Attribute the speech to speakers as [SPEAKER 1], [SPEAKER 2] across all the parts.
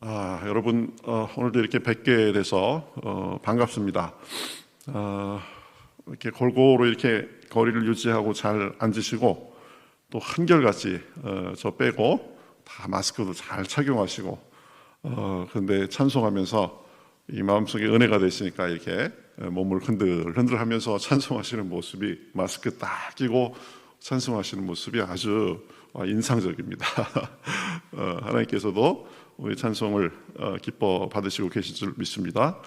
[SPEAKER 1] 여러분, 오늘도 이렇게 뵙게 돼서 반갑습니다. 이렇게 골고루 이렇게 거리를 유지하고 잘 앉으시고, 또 한결같이 저 빼고 다 마스크도 잘 착용하시고, 근데 찬송하면서 이 마음속에 은혜가 되시니까 이렇게 몸을 흔들흔들하면서 찬송하시는 모습이, 마스크 딱 끼고 찬송하시는 모습이 아주 인상적입니다. 하나님께서도 우리 찬송을 기뻐 받으시고 계실 줄 믿습니다.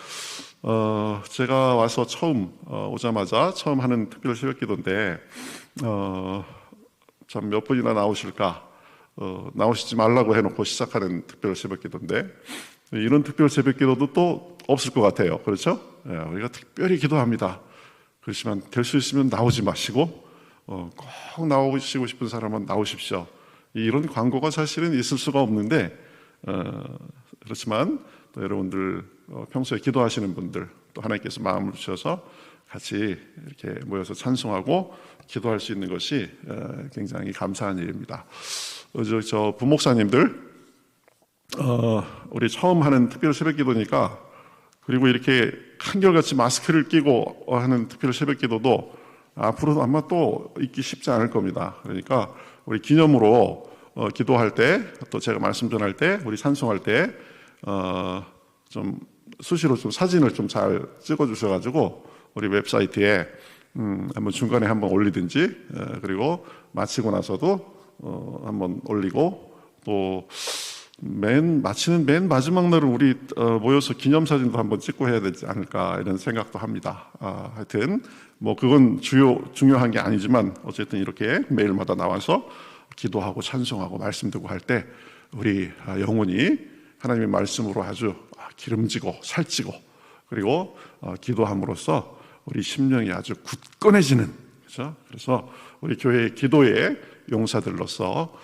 [SPEAKER 1] 제가 와서 오자마자 처음 하는 특별 새벽기도인데, 참 몇 분이나 나오실까? 나오시지 말라고 해놓고 시작하는 특별 새벽기도인데, 이런 특별 새벽기도도 또 없을 것 같아요. 그렇죠? 우리가 특별히 기도합니다. 그렇지만 될 수 있으면 나오지 마시고, 꼭 나오시고 싶은 사람은 나오십시오. 이런 광고가 사실은 있을 수가 없는데, 그렇지만 또 여러분들 평소에 기도하시는 분들, 또 하나님께서 마음을 주셔서 같이 이렇게 모여서 찬송하고 기도할 수 있는 것이 굉장히 감사한 일입니다. 저 부목사님들, 우리 처음 하는 특별 새벽기도니까, 그리고 이렇게 한결같이 마스크를 끼고 하는 특별 새벽기도도 앞으로도 아마 또 있기 쉽지 않을 겁니다. 그러니까 우리 기념으로 기도할 때, 또 제가 말씀 전할 때, 우리 찬송할 때, 좀 수시로 좀 사진을 좀 잘 찍어 주셔가지고, 우리 웹사이트에, 한번 중간에 한번 올리든지, 그리고 마치고 나서도, 한번 올리고, 또, 마치는 맨 마지막 날은 우리, 모여서 기념사진도 한번 찍고 해야 되지 않을까, 이런 생각도 합니다. 하여튼, 그건 중요한 게 아니지만, 어쨌든 이렇게 매일마다 나와서 기도하고 찬송하고 말씀 듣고 할 때 우리 영혼이 하나님의 말씀으로 아주 기름지고 살찌고, 그리고 기도함으로써 우리 심령이 아주 굳건해지는, 그렇죠? 그래서 우리 교회의 기도의 용사들로서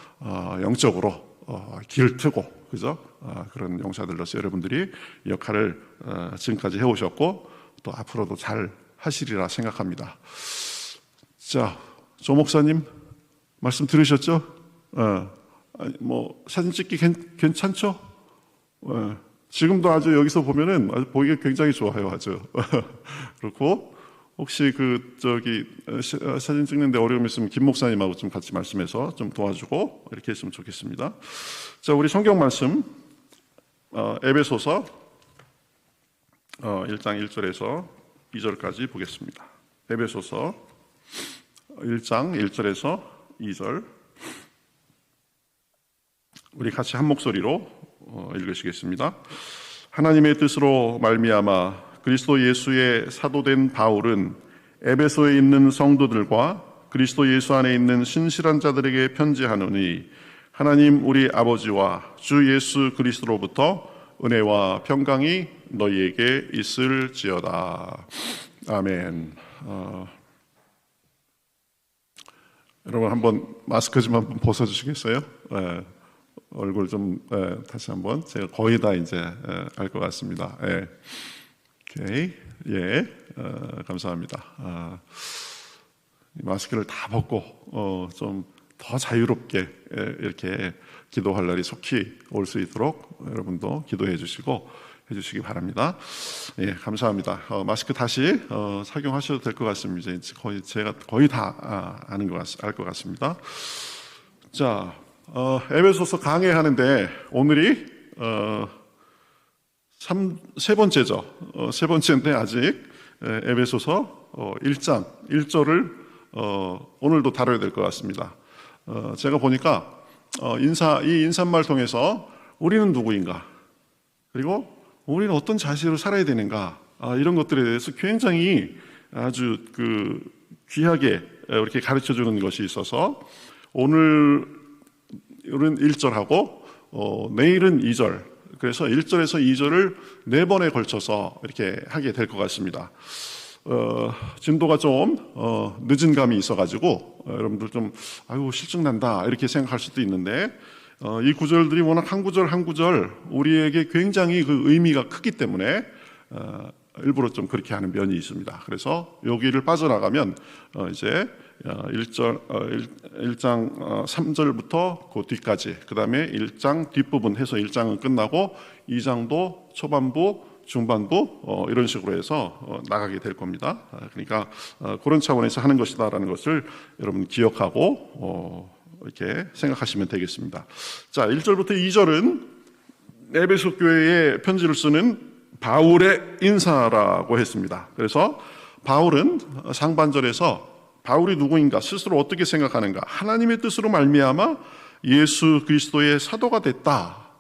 [SPEAKER 1] 영적으로 길을 트고, 그죠? 그런 용사들로서 여러분들이 역할을 지금까지 해오셨고 또 앞으로도 잘 하시리라 생각합니다. 자, 조 목사님 말씀 들으셨죠? 사진 찍기 괜찮죠? 지금도 아주 여기서 보면은 아주 보기가 굉장히 좋아요, 아주. 그렇고, 혹시 사진 찍는데 어려움 있으면 김 목사님하고 좀 같이 말씀해서 좀 도와주고 이렇게 했으면 좋겠습니다. 자, 우리 성경 말씀, 에베소서 1장 1절에서 2절까지 보겠습니다. 에베소서 1장 1절에서 2절, 우리 같이 한 목소리로 읽으시겠습니다. 하나님의 뜻으로 말미암아 그리스도 예수의 사도된 바울은 에베소에 있는 성도들과 그리스도 예수 안에 있는 신실한 자들에게 편지하노니, 하나님 우리 아버지와 주 예수 그리스도로부터 은혜와 평강이 너희에게 있을지어다. 아멘. 여러분 한번 마스크 좀 한번 벗어주시겠어요? 얼굴 좀 다시 한번, 제가 거의 다 이제 알 것 같습니다. 오케이, 감사합니다. 마스크를 다 벗고 좀 더 자유롭게 이렇게 기도할 날이 속히 올 수 있도록 여러분도 기도해 주시기 바랍니다. 감사합니다. 마스크 다시 착용하셔도 될 것 같습니다. 이제 제가 거의 다 알 것 같습니다. 자, 에베소서 강해하는데 오늘이 세 번째죠. 세 번째인데 아직 에베소서 1장 1절을 오늘도 다뤄야 될 것 같습니다. 제가 보니까 이 인사말 통해서 우리는 누구인가, 그리고 우리는 어떤 자세로 살아야 되는가, 이런 것들에 대해서 굉장히 아주 귀하게 이렇게 가르쳐 주는 것이 있어서, 오늘은 1절하고 내일은 2절, 그래서 1절에서 2절을 4번에 걸쳐서 이렇게 하게 될 것 같습니다. 진도가 좀 늦은 감이 있어가지고 여러분들 좀 실증난다 이렇게 생각할 수도 있는데, 이 구절들이 워낙 한 구절 한 구절 우리에게 굉장히 의미가 크기 때문에 일부러 좀 그렇게 하는 면이 있습니다. 그래서 여기를 빠져나가면 이제 1장 3절부터 그 뒤까지, 그 다음에 1장 뒷부분 해서 1장은 끝나고 2장도 초반부, 중반부 이런 식으로 해서 나가게 될 겁니다. 그러니까 그런 차원에서 하는 것이다라는 것을 여러분 기억하고 이렇게 생각하시면 되겠습니다. 자, 1절부터 2절은 에베소 교회에 편지를 쓰는 바울의 인사라고 했습니다. 그래서 바울은 상반절에서 바울이 누구인가, 스스로 어떻게 생각하는가, 하나님의 뜻으로 말미암아 예수 그리스도의 사도가 됐다.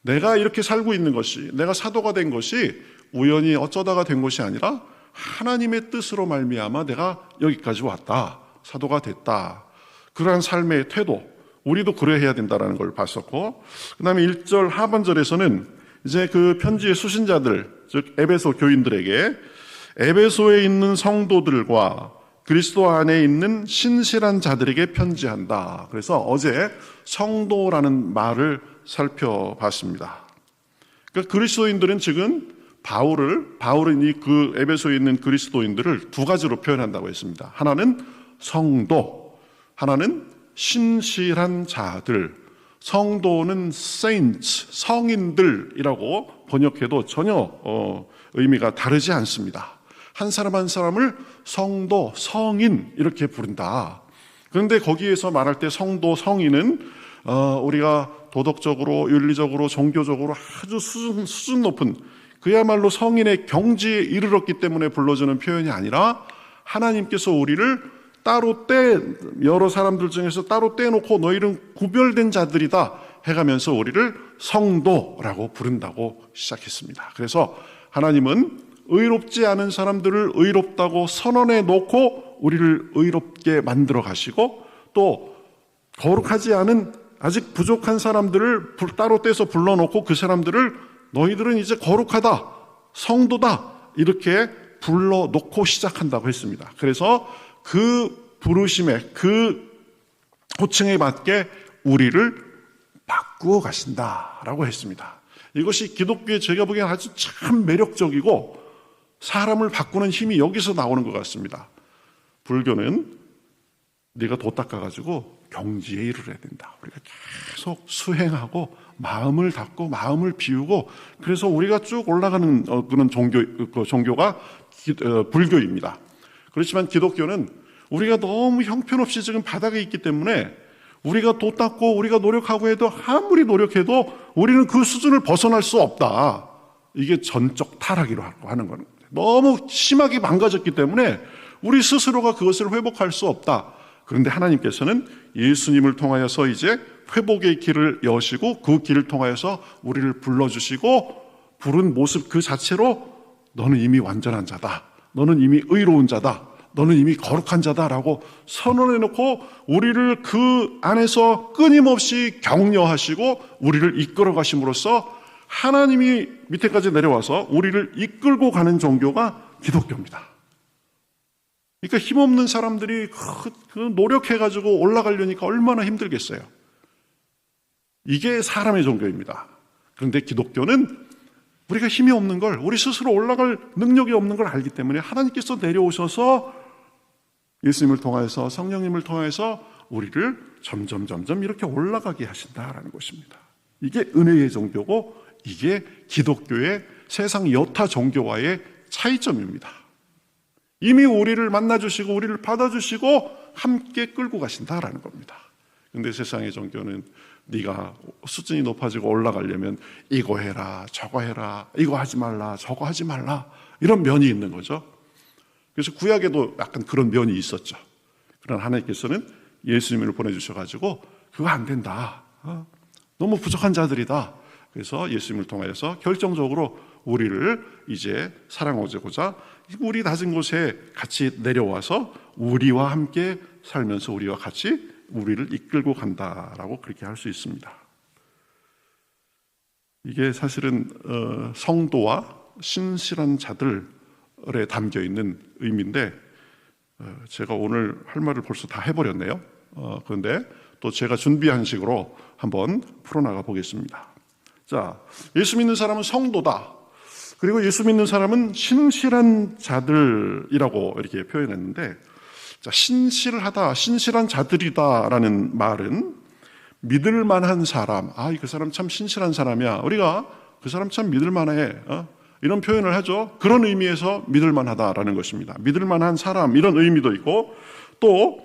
[SPEAKER 1] 내가 이렇게 살고 있는 것이, 내가 사도가 된 것이 우연히 어쩌다가 된 것이 아니라 하나님의 뜻으로 말미암아 내가 여기까지 왔다, 사도가 됐다. 그러한 삶의 태도, 우리도 그래야 해야 된다는 걸 봤었고, 그 다음에 1절 하반절에서는 이제 그 편지의 수신자들, 즉 에베소 교인들에게 에베소에 있는 성도들과 그리스도 안에 있는 신실한 자들에게 편지한다. 그래서 어제 성도라는 말을 살펴봤습니다. 그러니까 그리스도인들은 지금 바울은 이 그 에베소에 있는 그리스도인들을 두 가지로 표현한다고 했습니다. 하나는 성도, 하나는 신실한 자들. 성도는 saints, 성인들이라고 번역해도 전혀 의미가 다르지 않습니다. 한 사람 한 사람을 성도, 성인 이렇게 부른다. 그런데 거기에서 말할 때 성도, 성인은 우리가 도덕적으로, 윤리적으로, 종교적으로 아주 수준 높은 그야말로 성인의 경지에 이르렀기 때문에 불러주는 표현이 아니라 하나님께서 우리를 따로 여러 사람들 중에서 따로 떼놓고 너희는 구별된 자들이다 해가면서 우리를 성도라고 부른다고 시작했습니다. 그래서 하나님은 의롭지 않은 사람들을 의롭다고 선언해 놓고 우리를 의롭게 만들어 가시고, 또 거룩하지 않은 아직 부족한 사람들을 따로 떼서 불러놓고 그 사람들을 너희들은 이제 거룩하다, 성도다 이렇게 불러놓고 시작한다고 했습니다. 그래서 그 부르심에, 그 호칭에 맞게 우리를 바꾸어 가신다라고 했습니다. 이것이 기독교의 제가 보기엔 아주 참 매력적이고 사람을 바꾸는 힘이 여기서 나오는 것 같습니다. 불교는 네가 도 닦아가지고 경지에 이르러야 된다. 우리가 계속 수행하고 마음을 닫고 마음을 비우고, 그래서 우리가 쭉 올라가는 그런 종교가 불교입니다. 그렇지만 기독교는 우리가 너무 형편없이 지금 바닥에 있기 때문에 우리가 도 닦고 우리가 노력하고 해도 아무리 노력해도 우리는 그 수준을 벗어날 수 없다. 이게 전적 타락이라고 하는 거는 너무 심하게 망가졌기 때문에 우리 스스로가 그것을 회복할 수 없다. 그런데 하나님께서는 예수님을 통하여서 이제 회복의 길을 여시고 그 길을 통하여서 우리를 불러주시고 부른 모습 그 자체로 너는 이미 완전한 자다, 너는 이미 의로운 자다, 너는 이미 거룩한 자다라고 선언해놓고 우리를 그 안에서 끊임없이 격려하시고 우리를 이끌어 가심으로써 하나님이 밑에까지 내려와서 우리를 이끌고 가는 종교가 기독교입니다. 그러니까 힘없는 사람들이 노력해가지고 올라가려니까 얼마나 힘들겠어요. 이게 사람의 종교입니다. 그런데 기독교는 우리가 힘이 없는 걸, 우리 스스로 올라갈 능력이 없는 걸 알기 때문에 하나님께서 내려오셔서 예수님을 통해서, 성령님을 통해서 우리를 점점 이렇게 올라가게 하신다라는 것입니다. 이게 은혜의 종교고 이게 기독교의 세상 여타 종교와의 차이점입니다. 이미 우리를 만나주시고 우리를 받아주시고 함께 끌고 가신다라는 겁니다. 그런데 세상의 종교는 네가 수준이 높아지고 올라가려면 이거 해라, 저거 해라, 이거 하지 말라, 저거 하지 말라, 이런 면이 있는 거죠. 그래서 구약에도 약간 그런 면이 있었죠. 그러나 하나님께서는 예수님을 보내주셔가지고 그거 안 된다, 너무 부족한 자들이다. 그래서 예수님을 통하여서 결정적으로 우리를 이제 사랑하고자 우리 낮은 곳에 같이 내려와서 우리와 함께 살면서 우리와 같이 우리를 이끌고 간다라고 그렇게 할 수 있습니다. 이게 사실은 성도와 신실한 자들에 담겨 있는 의미인데 제가 오늘 할 말을 벌써 다 해버렸네요. 그런데 또 제가 준비한 식으로 한번 풀어나가 보겠습니다. 자, 예수 믿는 사람은 성도다. 그리고 예수 믿는 사람은 신실한 자들이라고 이렇게 표현했는데, 자, 신실하다, 신실한 자들이다라는 말은 믿을 만한 사람, 그 사람 참 신실한 사람이야. 우리가 그 사람 참 믿을 만해. 이런 표현을 하죠. 그런 의미에서 믿을 만하다라는 것입니다. 믿을 만한 사람, 이런 의미도 있고, 또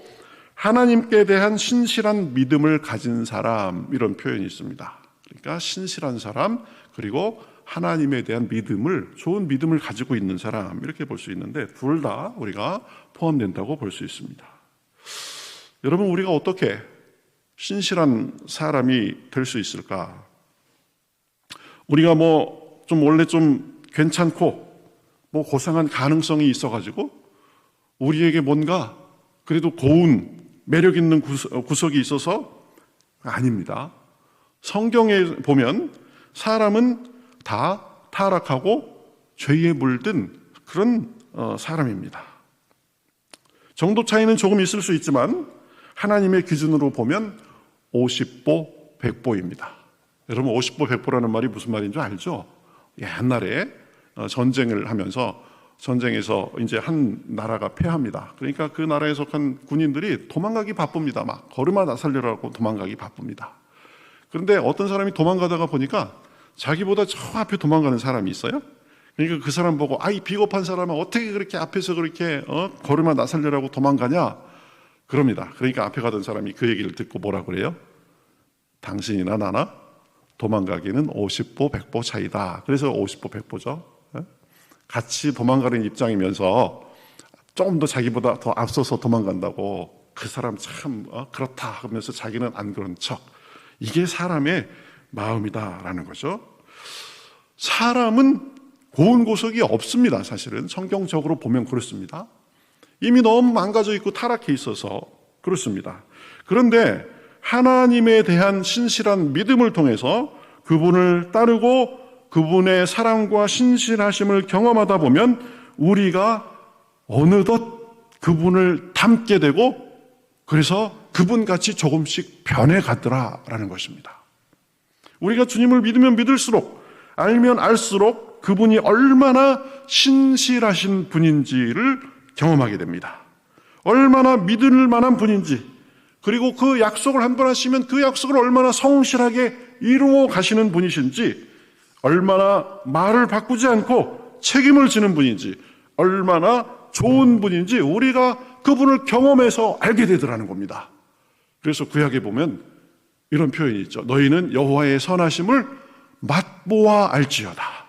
[SPEAKER 1] 하나님께 대한 신실한 믿음을 가진 사람, 이런 표현이 있습니다. 그러니까 신실한 사람, 그리고 하나님에 대한 믿음을, 좋은 믿음을 가지고 있는 사람, 이렇게 볼 수 있는데 둘 다 우리가 포함된다고 볼 수 있습니다. 여러분, 우리가 어떻게 신실한 사람이 될 수 있을까? 우리가 원래 좀 괜찮고 고상한 가능성이 있어가지고 우리에게 뭔가 그래도 고운 매력 있는 구석이 있어서 아닙니다. 성경에 보면 사람은 다 타락하고 죄에 물든 그런 사람입니다. 정도 차이는 조금 있을 수 있지만 하나님의 기준으로 보면 50보 100보입니다. 여러분, 50보 100보라는 말이 무슨 말인 줄 알죠? 옛날에 전쟁을 하면서 전쟁에서 이제 한 나라가 패합니다. 그러니까 그 나라에 속한 군인들이 도망가기 바쁩니다. 막 걸음아 나살려라고 도망가기 바쁩니다. 그런데 어떤 사람이 도망가다가 보니까 자기보다 저 앞에 도망가는 사람이 있어요. 그러니까 그 사람 보고 이 비겁한 사람은 어떻게 그렇게 앞에서 그렇게 걸음아 나살려라고 도망가냐 그럽니다. 그러니까 앞에 가던 사람이 그 얘기를 듣고 뭐라 그래요? 당신이나 나나 도망가기는 50보 100보 차이다. 그래서 50보 100보죠. 같이 도망가는 입장이면서 조금 더 자기보다 더 앞서서 도망간다고 그 사람 참 그렇다 하면서 자기는 안 그런 척. 이게 사람의 마음이다라는 거죠. 사람은 고운 구석이 없습니다. 사실은 성경적으로 보면 그렇습니다. 이미 너무 망가져 있고 타락해 있어서 그렇습니다. 그런데 하나님에 대한 신실한 믿음을 통해서 그분을 따르고 그분의 사랑과 신실하심을 경험하다 보면 우리가 어느덧 그분을 닮게 되고 그래서 그분같이 조금씩 변해가더라라는 것입니다. 우리가 주님을 믿으면 믿을수록 알면 알수록 그분이 얼마나 신실하신 분인지를 경험하게 됩니다. 얼마나 믿을 만한 분인지, 그리고 그 약속을 한 번 하시면 그 약속을 얼마나 성실하게 이루어 가시는 분이신지, 얼마나 말을 바꾸지 않고 책임을 지는 분인지, 얼마나 좋은 분인지 우리가 그분을 경험해서 알게 되더라는 겁니다. 그래서 구약에 보면 이런 표현이 있죠. 너희는 여호와의 선하심을 맛보아 알지어다.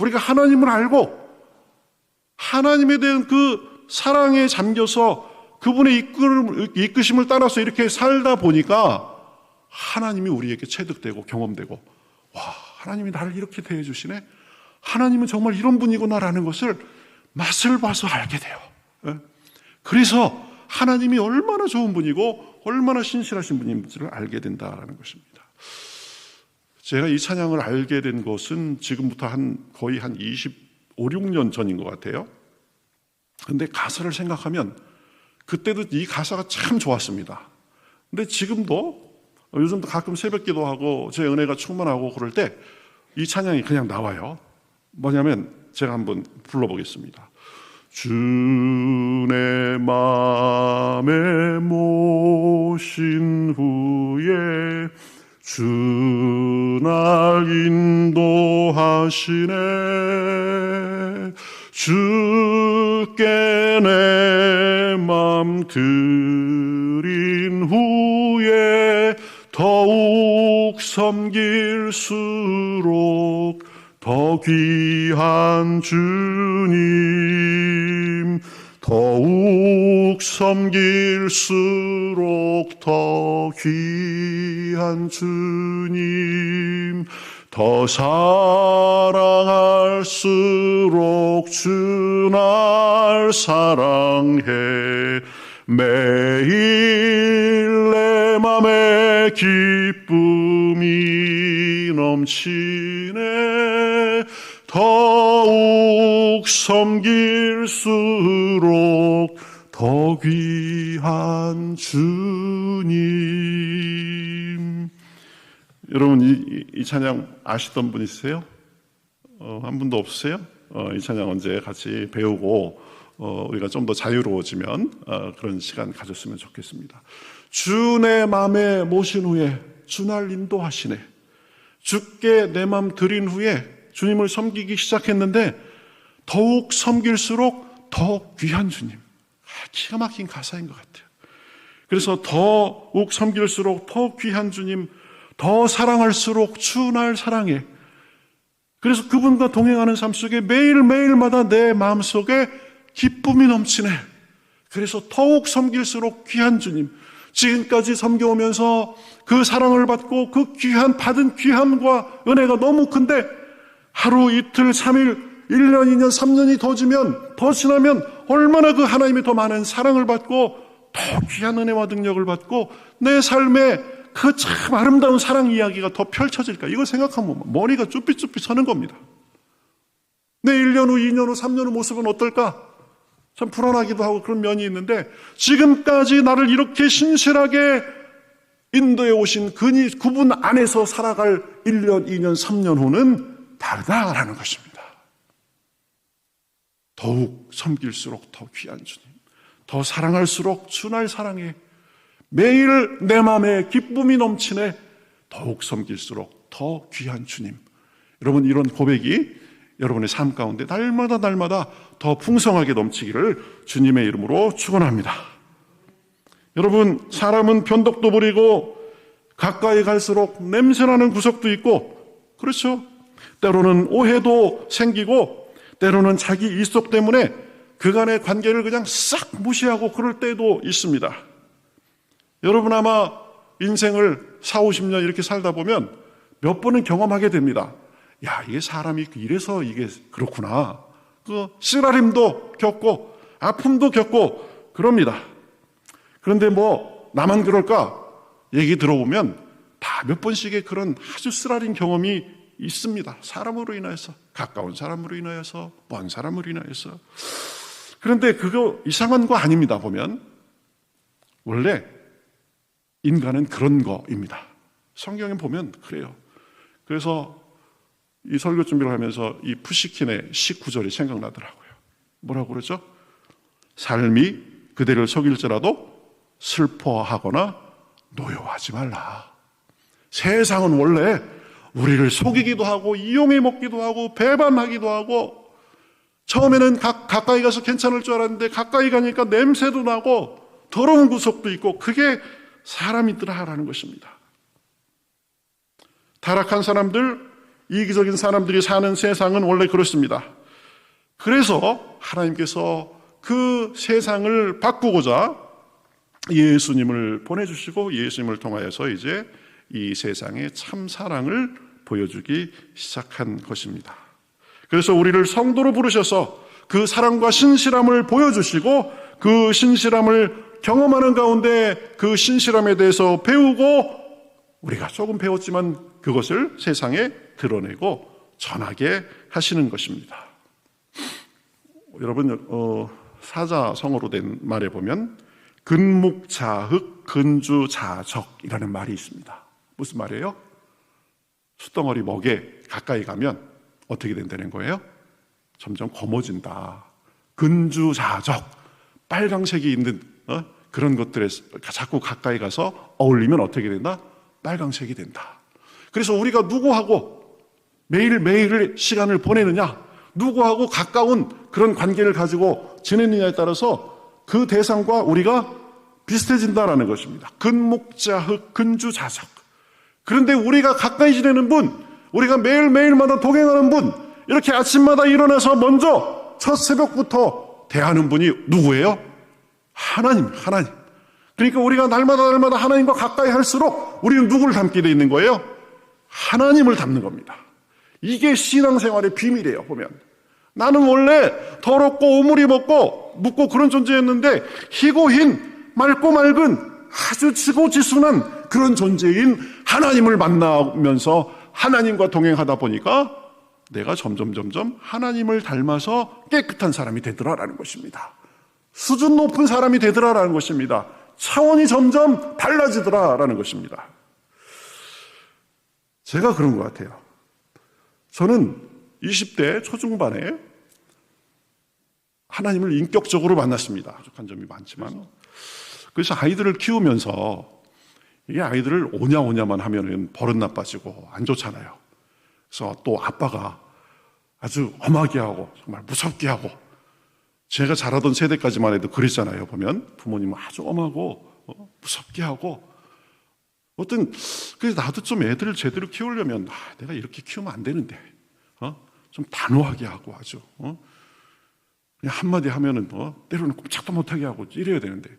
[SPEAKER 1] 우리가 하나님을 알고 하나님에 대한 그 사랑에 잠겨서 그분의 이끄심을 따라서 이렇게 살다 보니까 하나님이 우리에게 체득되고 경험되고, 와, 하나님이 나를 이렇게 대해주시네? 하나님은 정말 이런 분이구나라는 것을 맛을 봐서 알게 돼요. 그래서 하나님이 얼마나 좋은 분이고 얼마나 신실하신 분인지를 알게 된다는 것입니다. 제가 이 찬양을 알게 된 것은 지금부터 거의 한 25, 6년 전인 것 같아요. 근데 가사를 생각하면 그때도 이 가사가 참 좋았습니다. 근데 지금도 요즘도 가끔 새벽 기도하고 제 은혜가 충만하고 그럴 때 이 찬양이 그냥 나와요. 뭐냐면 제가 한번 불러보겠습니다. 주 내 맘에 모신 후에 주 날 인도하시네. 주께 내 맘 드린 후에 더욱 섬길수록 더 귀한 주님, 더욱 섬길수록 더 귀한 주님, 더 사랑할수록 주 날 사랑해. 매일 내 맘에 기쁨이 넘치네. 더욱 섬길수록 더 귀한 주님. 여러분, 이 찬양 아시던 분 있으세요? 한 분도 없으세요? 이 찬양 언제 같이 배우고 우리가 좀 더 자유로워지면 그런 시간 가졌으면 좋겠습니다. 주 내 맘에 모신 후에 주날 인도하시네. 주께 내 맘 드린 후에 주님을 섬기기 시작했는데 더욱 섬길수록 더 귀한 주님. 기가 막힌 가사인 것 같아요. 그래서 더욱 섬길수록 더 귀한 주님, 더 사랑할수록 주날 사랑해. 그래서 그분과 동행하는 삶 속에 매일매일마다 내 마음속에 기쁨이 넘치네. 그래서 더욱 섬길수록 귀한 주님, 지금까지 섬겨오면서 그 사랑을 받고 그 받은 귀함과 은혜가 너무 큰데 하루 이틀 3일 1년 2년 3년이 더 지나면 얼마나 그 하나님의 더 많은 사랑을 받고 더 귀한 은혜와 능력을 받고 내 삶에 그 참 아름다운 사랑 이야기가 더 펼쳐질까. 이걸 생각하면 머리가 쭈삣쭈삣 서는 겁니다. 내 1년 후 2년 후 3년 후 모습은 어떨까? 참 불안하기도 하고 그런 면이 있는데 지금까지 나를 이렇게 신실하게 인도해 오신 그분 안에서 살아갈 1년, 2년, 3년 후는 다르다라는 것입니다. 더욱 섬길수록 더 귀한 주님, 더 사랑할수록 주날 사랑해. 매일 내 마음에 기쁨이 넘치네. 더욱 섬길수록 더 귀한 주님. 여러분, 이런 고백이 여러분의 삶 가운데 날마다 더 풍성하게 넘치기를 주님의 이름으로 축원합니다. 여러분, 사람은 변덕도 부리고 가까이 갈수록 냄새나는 구석도 있고, 그렇죠? 때로는 오해도 생기고, 때로는 자기 이속 때문에 그간의 관계를 그냥 싹 무시하고 그럴 때도 있습니다. 여러분 아마 인생을 40-50년 이렇게 살다 보면 몇 번은 경험하게 됩니다. 야, 이게 사람이 이래서 이게 그렇구나. 그 쓰라림도 겪고 아픔도 겪고 그럽니다. 그런데 나만 그럴까? 얘기 들어보면 다 몇 번씩의 그런 아주 쓰라린 경험이 있습니다. 사람으로 인하여서, 가까운 사람으로 인하여서, 먼 사람으로 인하여서. 그런데 그거 이상한 거 아닙니다. 보면 원래 인간은 그런 거입니다. 성경에 보면 그래요. 그래서 이 설교 준비를 하면서 이 푸시킨의 19절이 생각나더라고요. 뭐라고 그러죠? 삶이 그대를 속일지라도 슬퍼하거나 노여워하지 말라. 세상은 원래 우리를 속이기도 하고 이용해 먹기도 하고 배반하기도 하고, 처음에는 가까이 가서 괜찮을 줄 알았는데 가까이 가니까 냄새도 나고 더러운 구석도 있고, 그게 사람이더라라는 것입니다. 타락한 사람들, 이기적인 사람들이 사는 세상은 원래 그렇습니다. 그래서 하나님께서 그 세상을 바꾸고자 예수님을 보내주시고, 예수님을 통하여서 이제 이 세상에 참 사랑을 보여주기 시작한 것입니다. 그래서 우리를 성도로 부르셔서 그 사랑과 신실함을 보여주시고, 그 신실함을 경험하는 가운데 그 신실함에 대해서 배우고, 우리가 조금 배웠지만 그것을 세상에 드러내고 전하게 하시는 것입니다. 여러분, 사자성어로 된 말에 보면 근묵자흑 근주자적이라는 말이 있습니다. 무슨 말이에요? 숫덩어리 먹에 가까이 가면 어떻게 된다는 거예요? 점점 검어진다. 근주자적, 빨강색이 있는 그런 것들에 자꾸 가까이 가서 어울리면 어떻게 된다? 빨강색이 된다. 그래서 우리가 누구하고 매일매일 시간을 보내느냐, 누구하고 가까운 그런 관계를 가지고 지내느냐에 따라서 그 대상과 우리가 비슷해진다라는 것입니다. 근묵자흑 근주자적. 그런데 우리가 가까이 지내는 분, 우리가 매일매일마다 동행하는 분, 이렇게 아침마다 일어나서 먼저 첫 새벽부터 대하는 분이 누구예요? 하나님. 그러니까 우리가 날마다 하나님과 가까이 할수록 우리는 누구를 닮게 돼 있는 거예요? 하나님을 닮는 겁니다. 이게 신앙생활의 비밀이에요. 보면 나는 원래 더럽고 오물이 묻고 그런 존재였는데, 희고 흰 맑고 맑은 아주 지고지순한 그런 존재인 하나님을 만나면서 하나님과 동행하다 보니까 내가 점점 하나님을 닮아서 깨끗한 사람이 되더라라는 것입니다. 수준 높은 사람이 되더라라는 것입니다. 차원이 점점 달라지더라라는 것입니다. 제가 그런 것 같아요. 저는 20대 초중반에 하나님을 인격적으로 만났습니다. 부족한 점이 많지만. 그래서 아이들을 키우면서 이게 아이들을 오냐오냐만 하면은 버릇 나빠지고 안 좋잖아요. 그래서 또 아빠가 아주 엄하게 하고 정말 무섭게 하고, 제가 자라던 세대까지만 해도 그랬잖아요. 보면 부모님은 아주 엄하고 무섭게 하고, 그래서 나도 좀 애들을 제대로 키우려면 내가 이렇게 키우면 안 되는데 좀 단호하게 하고 아주 그냥 한마디 하면은 때로는 꼼짝도 못하게 하고 이래야 되는데,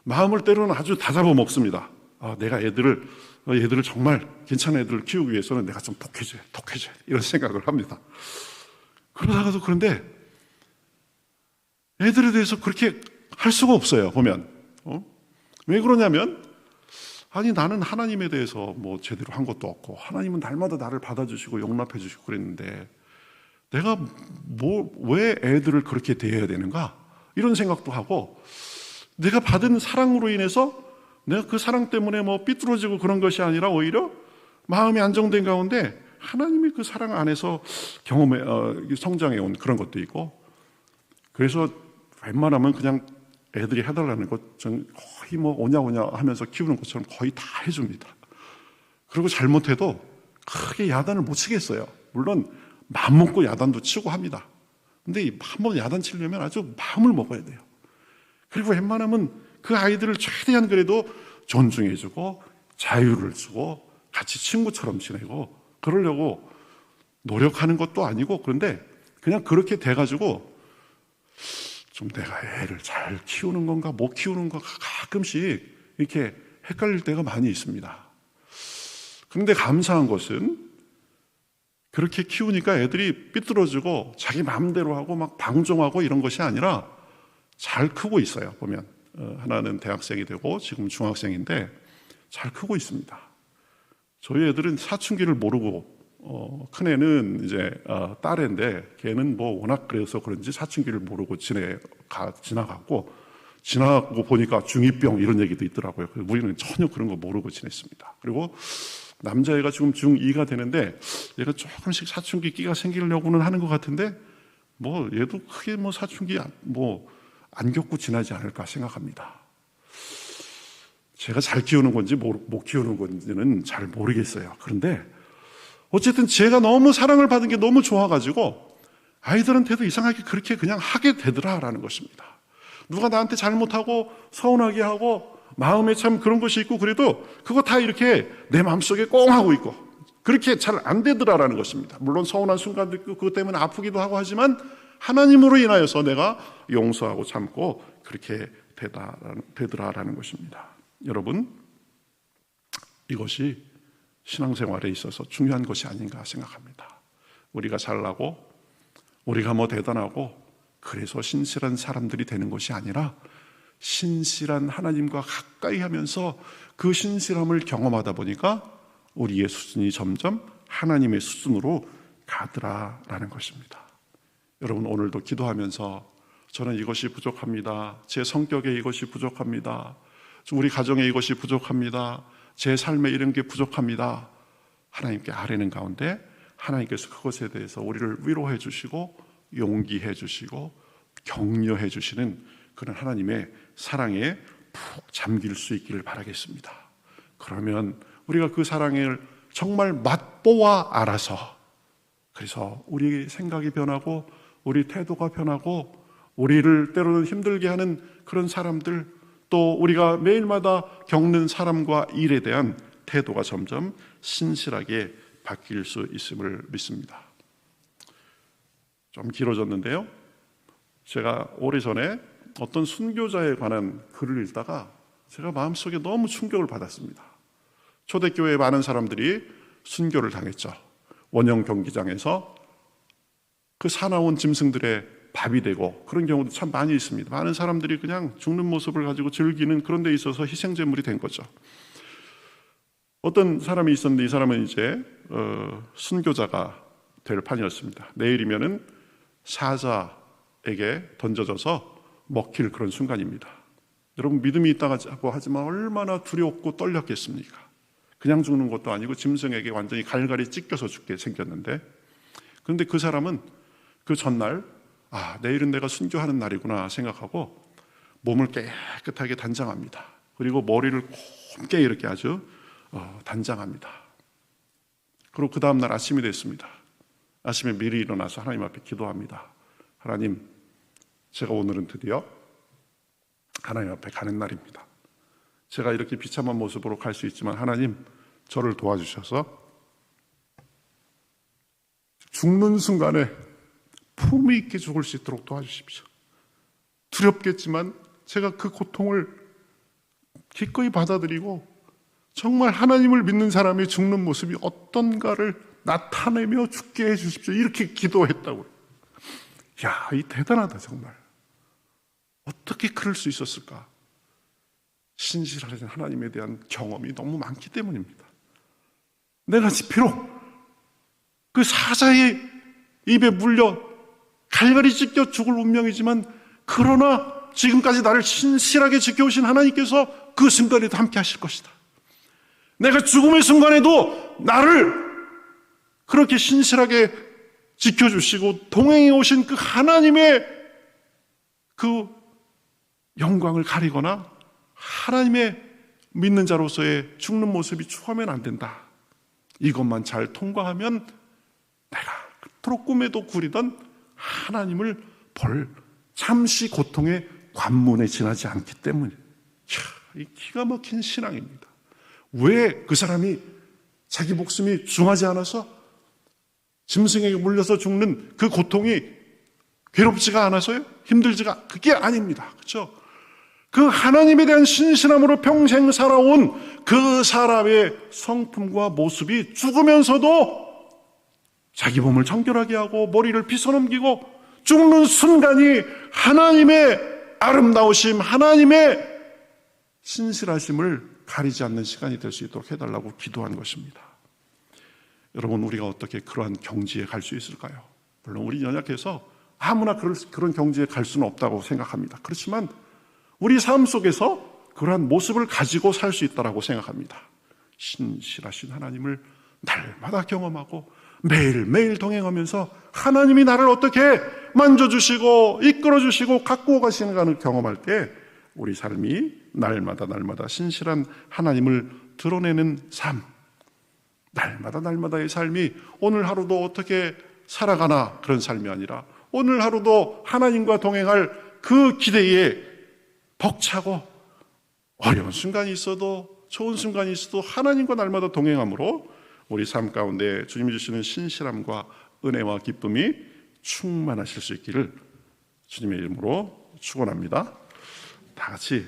[SPEAKER 1] 마음을 때로는 아주 다잡아 먹습니다. 내가 얘들을 정말 괜찮은 애들을 키우기 위해서는 내가 좀 독해져야 이런 생각을 합니다. 그러다가도 그런데 애들에 대해서 그렇게 할 수가 없어요. 보면 왜 그러냐면, 아니 나는 하나님에 대해서 뭐 제대로 한 것도 없고, 하나님은 날마다 나를 받아주시고 용납해 주시고 그랬는데 내가 왜 애들을 그렇게 대해야 되는가, 이런 생각도 하고, 내가 받은 사랑으로 인해서 내가 그 사랑 때문에 뭐 삐뚤어지고 그런 것이 아니라 오히려 마음이 안정된 가운데 하나님이 그 사랑 안에서 성장해 온 그런 것도 있고, 그래서 웬만하면 그냥 애들이 해달라는 것 전 거의 뭐 오냐오냐 하면서 키우는 것처럼 거의 다 해줍니다. 그리고 잘못해도 크게 야단을 못 치겠어요. 물론 마음 먹고 야단도 치고 합니다. 근데 한번 야단 치려면 아주 마음을 먹어야 돼요. 그리고 웬만하면 그 아이들을 최대한 그래도 존중해주고 자유를 주고 같이 친구처럼 지내고 그러려고 노력하는 것도 아니고, 그런데 그냥 그렇게 돼가지고 좀 내가 애를 잘 키우는 건가 못 키우는 건가 가끔씩 이렇게 헷갈릴 때가 많이 있습니다. 그런데 감사한 것은 그렇게 키우니까 애들이 삐뚤어지고 자기 마음대로 하고 막 방종하고 이런 것이 아니라 잘 크고 있어요. 보면 하나는 대학생이 되고 지금 중학생인데 잘 크고 있습니다. 저희 애들은 사춘기를 모르고, 큰애는 이제 딸인데 걔는 뭐 워낙 그래서 그런지 사춘기를 모르고 지나가고 보니까 중2병 이런 얘기도 있더라고요. 우리는 전혀 그런 거 모르고 지냈습니다. 그리고 남자애가 지금 중2가 되는데 얘가 조금씩 사춘기 끼가 생기려고는 하는 것 같은데 뭐 얘도 크게 뭐 사춘기 뭐 안 겪고 지나지 않을까 생각합니다. 제가 잘 키우는 건지 못 키우는 건지는 잘 모르겠어요. 그런데 어쨌든 제가 너무 사랑을 받은 게 너무 좋아가지고 아이들한테도 이상하게 그렇게 그냥 하게 되더라라는 것입니다. 누가 나한테 잘못하고 서운하게 하고 마음에 참 그런 것이 있고 그래도 그거 다 이렇게 내 마음속에 꽁 하고 있고 그렇게 잘 안 되더라라는 것입니다. 물론 서운한 순간도 있고 그것 때문에 아프기도 하고 하지만 하나님으로 인하여서 내가 용서하고 참고 그렇게 되더라라는 것입니다. 여러분, 이것이 신앙생활에 있어서 중요한 것이 아닌가 생각합니다. 우리가 잘나고 우리가 뭐 대단하고 그래서 신실한 사람들이 되는 것이 아니라 신실한 하나님과 가까이 하면서 그 신실함을 경험하다 보니까 우리의 수준이 점점 하나님의 수준으로 가더라라는 것입니다. 여러분, 오늘도 기도하면서 저는 이것이 부족합니다. 제 성격에 이것이 부족합니다. 우리 가정에 이것이 부족합니다. 제 삶에 이런 게 부족합니다. 하나님께 아뢰는 가운데 하나님께서 그것에 대해서 우리를 위로해 주시고 용기해 주시고 격려해 주시는 그런 하나님의 사랑에 푹 잠길 수 있기를 바라겠습니다. 그러면 우리가 그 사랑을 정말 맛보아 알아서, 그래서 우리 생각이 변하고 우리 태도가 변하고 우리를 때로는 힘들게 하는 그런 사람들, 또 우리가 매일마다 겪는 사람과 일에 대한 태도가 점점 신실하게 바뀔 수 있음을 믿습니다. 좀 길어졌는데요, 제가 오래전에 어떤 순교자에 관한 글을 읽다가 제가 마음속에 너무 충격을 받았습니다. 초대교회에 많은 사람들이 순교를 당했죠. 원형 경기장에서 그 사나운 짐승들의 밥이 되고 그런 경우도 참 많이 있습니다. 많은 사람들이 그냥 죽는 모습을 가지고 즐기는 그런 데 있어서 희생제물이 된 거죠. 어떤 사람이 있었는데 이 사람은 이제 순교자가 될 판이었습니다. 내일이면은 사자에게 던져져서 먹힐 그런 순간입니다. 여러분, 믿음이 있다고 하지만 얼마나 두렵고 떨렸겠습니까? 그냥 죽는 것도 아니고 짐승에게 완전히 갈갈이 찢겨서 죽게 생겼는데, 그런데 그 사람은 그 전날 내일은 내가 순교하는 날이구나 생각하고 몸을 깨끗하게 단장합니다. 그리고 머리를 곱게 이렇게 아주 단장합니다. 그리고 그 다음날 아침이 됐습니다. 아침에 미리 일어나서 하나님 앞에 기도합니다. 하나님, 제가 오늘은 드디어 하나님 앞에 가는 날입니다. 제가 이렇게 비참한 모습으로 갈 수 있지만 하나님, 저를 도와주셔서 죽는 순간에 품위 있게 죽을 수 있도록 도와주십시오. 두렵겠지만 제가 그 고통을 기꺼이 받아들이고 정말 하나님을 믿는 사람이 죽는 모습이 어떤가를 나타내며 죽게 해주십시오. 이렇게 기도했다고요. 이 대단하다 정말. 어떻게 그럴 수 있었을까? 신실하신 하나님에 대한 경험이 너무 많기 때문입니다. 내가 비록 그 사자의 입에 물려 갈갈이 찢겨 죽을 운명이지만 그러나 지금까지 나를 신실하게 지켜오신 하나님께서 그 순간에도 함께 하실 것이다. 내가 죽음의 순간에도 나를 그렇게 신실하게 지켜주시고 동행해 오신 그 하나님의 그 영광을 가리거나 하나님의 믿는 자로서의 죽는 모습이 추하면 안 된다. 이것만 잘 통과하면 내가 그토록 꿈에도 구리던 하나님을 볼 잠시 고통의 관문에 지나지 않기 때문에 이 기가 막힌 신앙입니다. 왜 그 사람이 자기 목숨이 중하지 않아서 짐승에게 물려서 죽는 그 고통이 괴롭지가 않아서요? 힘들지가 그게 아닙니다. 그렇죠? 그 하나님에 대한 신실함으로 평생 살아온 그 사람의 성품과 모습이 죽으면서도 자기 몸을 정결하게 하고 머리를 빗어넘기고 죽는 순간이 하나님의 아름다우심, 하나님의 신실하심을 가리지 않는 시간이 될 수 있도록 해달라고 기도한 것입니다. 여러분, 우리가 어떻게 그러한 경지에 갈 수 있을까요? 물론 우리 연약해서 아무나 그런 경지에 갈 수는 없다고 생각합니다. 그렇지만 우리 삶 속에서 그러한 모습을 가지고 살 수 있다고 생각합니다. 신실하신 하나님을 날마다 경험하고 매일매일 동행하면서 하나님이 나를 어떻게 만져주시고 이끌어주시고 갖고 가시는가를 경험할 때 우리 삶이 날마다 신실한 하나님을 드러내는 삶, 날마다의 삶이 오늘 하루도 어떻게 살아가나 그런 삶이 아니라 오늘 하루도 하나님과 동행할 그 기대에 벅차고 어려운 순간이 있어도 좋은 순간이 있어도 하나님과 날마다 동행함으로 우리 삶 가운데 주님이 주시는 신실함과 은혜와 기쁨이 충만하실 수 있기를 주님의 이름으로 축원합니다. 다 같이